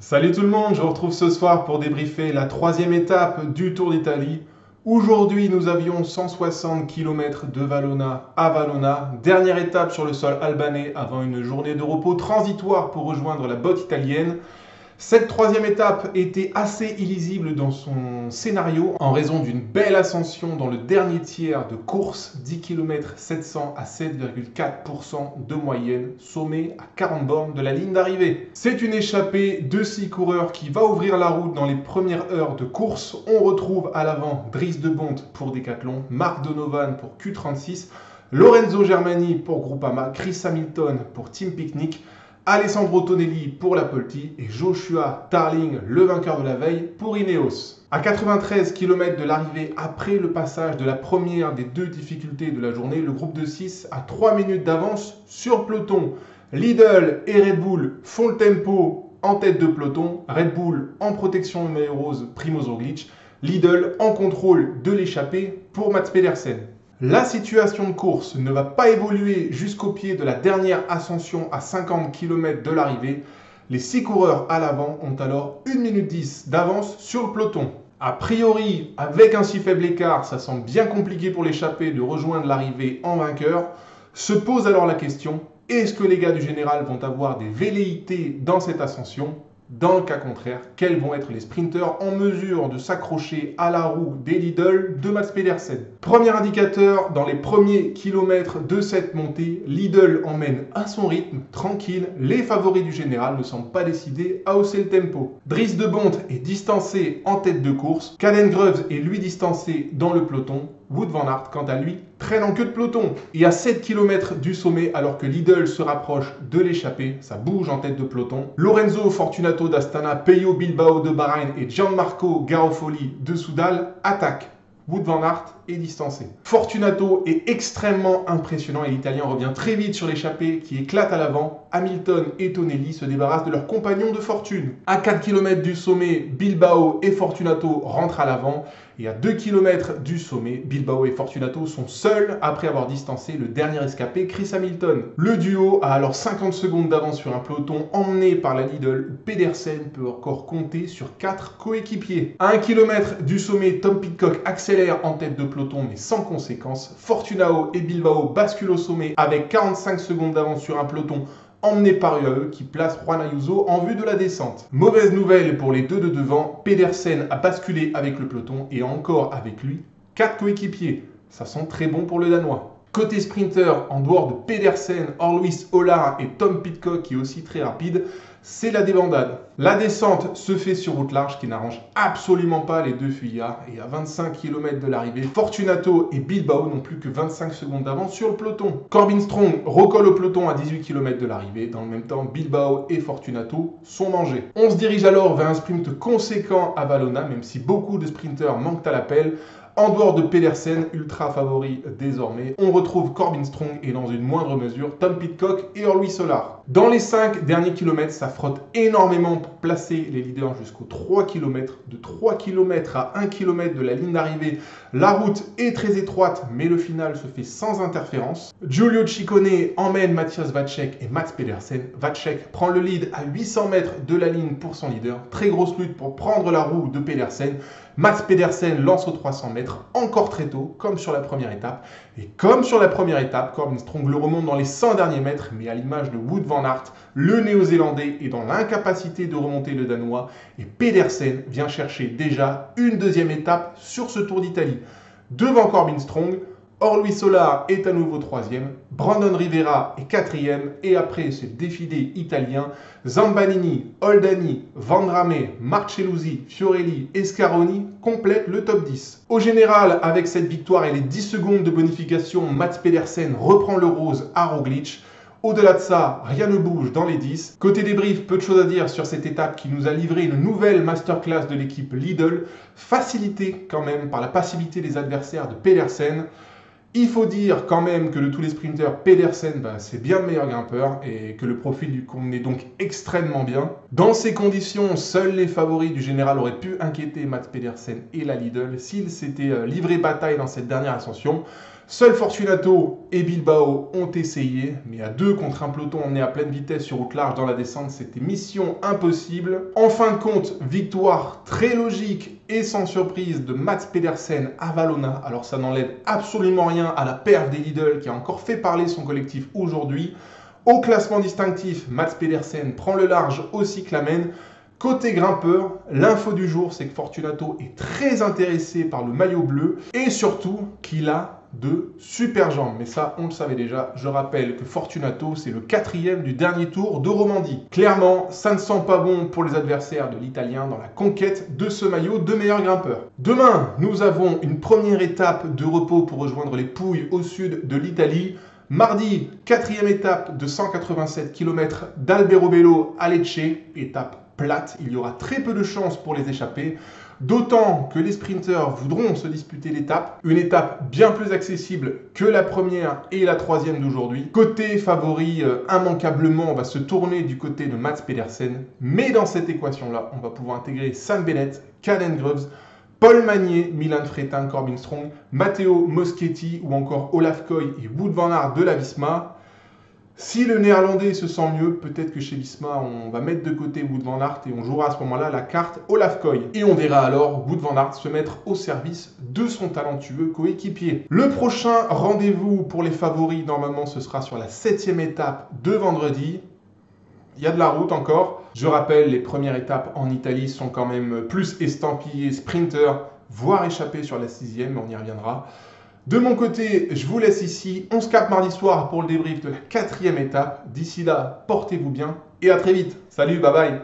Salut tout le monde, je vous retrouve ce soir pour débriefer la troisième étape du Tour d'Italie. Aujourd'hui, nous avions 160 km de Valona à Valona, dernière étape sur le sol albanais avant une journée de repos transitoire pour rejoindre la botte italienne. Cette troisième étape était assez illisible dans son scénario en raison d'une belle ascension dans le dernier tiers de course, 10 km 700 à 7,4% de moyenne, sommet à 40 bornes de la ligne d'arrivée. C'est une échappée de 6 coureurs qui va ouvrir la route dans les premières heures de course. On retrouve à l'avant Dries de Bondt pour Decathlon, Mark Donovan pour Q36, Lorenzo Germani pour Groupama, Chris Hamilton pour Team Picnic, Alessandro Tonelli pour la Polti et Joshua Tarling, le vainqueur de la veille, pour Ineos. À 93 km de l'arrivée, après le passage de la première des deux difficultés de la journée, le groupe de 6 a 3 minutes d'avance sur le peloton. Lidl et Red Bull font le tempo en tête de peloton, Red Bull en protection de maillot rose, Primoz Roglic, Lidl en contrôle de l'échappée pour Mats Pedersen. La situation de course ne va pas évoluer jusqu'au pied de la dernière ascension à 50 km de l'arrivée. Les 6 coureurs à l'avant ont alors 1 minute 10 d'avance sur le peloton. A priori, avec un si faible écart, ça semble bien compliqué pour l'échappée de rejoindre l'arrivée en vainqueur. Se pose alors la question, est-ce que les gars du général vont avoir des velléités dans cette ascension ? Dans le cas contraire, quels vont être les sprinteurs en mesure de s'accrocher à la roue des Lidl de Mats Pedersen? Premier indicateur, dans les premiers kilomètres de cette montée, Lidl emmène à son rythme, tranquille. Les favoris du général ne semblent pas décidés à hausser le tempo. Dries de Bondt est distancé en tête de course. Caden-Groves est lui distancé dans le peloton. Wout van Aert, quant à lui, traîne en queue de peloton. Et à 7 km du sommet, alors que Lidl se rapproche de l'échappée, ça bouge en tête de peloton. Lorenzo Fortunato d'Astana, Peyo Bilbao de Bahreïn et Gianmarco Garofoli de Soudal attaquent. Wout van Aert est distancé. Fortunato est extrêmement impressionnant et l'Italien revient très vite sur l'échappée qui éclate à l'avant. Hamilton et Tonelli se débarrassent de leurs compagnons de fortune. À 4 km du sommet, Bilbao et Fortunato rentrent à l'avant. Et à 2 km du sommet, Bilbao et Fortunato sont seuls après avoir distancé le dernier escapé, Chris Hamilton. Le duo a alors 50 secondes d'avance sur un peloton emmené par la Lidl où Pedersen peut encore compter sur 4 coéquipiers. À 1 km du sommet, Tom Pidcock accélère en tête de peloton mais sans conséquence. Fortunao et Bilbao basculent au sommet avec 45 secondes d'avance sur un peloton emmené par UAE qui place Juan Ayuso en vue de la descente. Mauvaise nouvelle pour les deux de devant, Pedersen a basculé avec le peloton et encore avec lui 4 coéquipiers. Ça sent très bon pour le Danois. Côté sprinter, en dehors de Pedersen, Orluis Ola et Tom Pidcock qui est aussi très rapide, c'est la débandade. La descente se fait sur route large qui n'arrange absolument pas les deux fuyards et à 25 km de l'arrivée, Fortunato et Bilbao n'ont plus que 25 secondes d'avance sur le peloton. Corbin Strong recolle au peloton à 18 km de l'arrivée. Dans le même temps, Bilbao et Fortunato sont mangés. On se dirige alors vers un sprint conséquent à Valona, même si beaucoup de sprinteurs manquent à l'appel. En dehors de Pedersen, ultra favori désormais, on retrouve Corbin Strong et dans une moindre mesure Tom Pidcock et Orluis Solar. Dans les 5 derniers kilomètres, ça frotte énormément pour placer les leaders jusqu'aux 3 km. De 3 km à 1 km de la ligne d'arrivée, la route est très étroite, mais le final se fait sans interférence. Giulio Ciccone emmène Matthias Vacek et Mats Pedersen. Vacek prend le lead à 800 mètres de la ligne pour son leader. Très grosse lutte pour prendre la roue de Pedersen. Mats Pedersen lance aux 300 mètres, encore très tôt, comme sur la première étape. Et comme sur la première étape, Corbin Strong le remonte dans les 100 derniers mètres, mais à l'image de Wout van Aert, le néo-zélandais est dans l'incapacité de remonter le danois. Et Pedersen vient chercher déjà une deuxième étape sur ce Tour d'Italie. Devant Corbin Strong, Orluis Solar est à nouveau 3e, Brandon Rivera est 4e, et après ce défilé italien, Zambanini, Oldani, Vandrame, Marcelluzzi, Fiorelli et Scaroni complètent le top 10. Au général, avec cette victoire et les 10 secondes de bonification, Mats Pedersen reprend le rose à Roglic. Au-delà de ça, rien ne bouge dans les 10. Côté débrief, peu de choses à dire sur cette étape qui nous a livré une nouvelle masterclass de l'équipe Lidl, facilitée quand même par la passivité des adversaires de Pedersen. Il faut dire quand même que de tous les sprinters, Pedersen, c'est bien le meilleur grimpeur et que le profil du convenait donc extrêmement bien. Dans ces conditions, seuls les favoris du général auraient pu inquiéter Mats Pedersen et la Lidl s'ils s'étaient livrés bataille dans cette dernière ascension. Seuls Fortunato et Bilbao ont essayé, mais à deux contre un peloton emmené à pleine vitesse sur route large dans la descente, c'était mission impossible. En fin de compte, victoire très logique et sans surprise de Mats Pedersen à Valona. Alors ça n'enlève absolument rien à la perf des Lidl qui a encore fait parler son collectif aujourd'hui. Au classement distinctif, Mats Pedersen prend le large au cyclamen. Côté grimpeur, l'info du jour, c'est que Fortunato est très intéressé par le maillot bleu et surtout qu'il a de super jambes. Mais ça, on le savait déjà. Je rappelle que Fortunato, c'est le 4e du dernier tour de Romandie. Clairement, ça ne sent pas bon pour les adversaires de l'Italien dans la conquête de ce maillot de meilleur grimpeur. Demain, nous avons une première étape de repos pour rejoindre les Pouilles au sud de l'Italie. Mardi, 4e étape de 187 km d'Alberobello à Lecce, étape plate. Il y aura très peu de chances pour les échapper. D'autant que les sprinteurs voudront se disputer l'étape, une étape bien plus accessible que la première et la troisième d'aujourd'hui. Côté favori, immanquablement, on va se tourner du côté de Mats Pedersen, mais dans cette équation-là, on va pouvoir intégrer Sam Bennett, Caden Groves, Paul Magnier, Milan Fretin, Corbin Strong, Matteo Moschetti ou encore Olaf Koy et Wout van Aert de la Visma. Si le néerlandais se sent mieux, peut-être que chez Visma, on va mettre de côté Wout van Aert et on jouera à ce moment-là la carte Olaf Koy. Et on verra alors Wout van Aert se mettre au service de son talentueux coéquipier. Le prochain rendez-vous pour les favoris, normalement, ce sera sur la 7e étape de vendredi. Il y a de la route encore. Je rappelle, les premières étapes en Italie sont quand même plus estampillées sprinter, voire échappées sur la 6e, mais on y reviendra. De mon côté, je vous laisse ici. On se capte mardi soir pour le débrief de la 4e étape. D'ici là, portez-vous bien et à très vite. Salut, bye bye.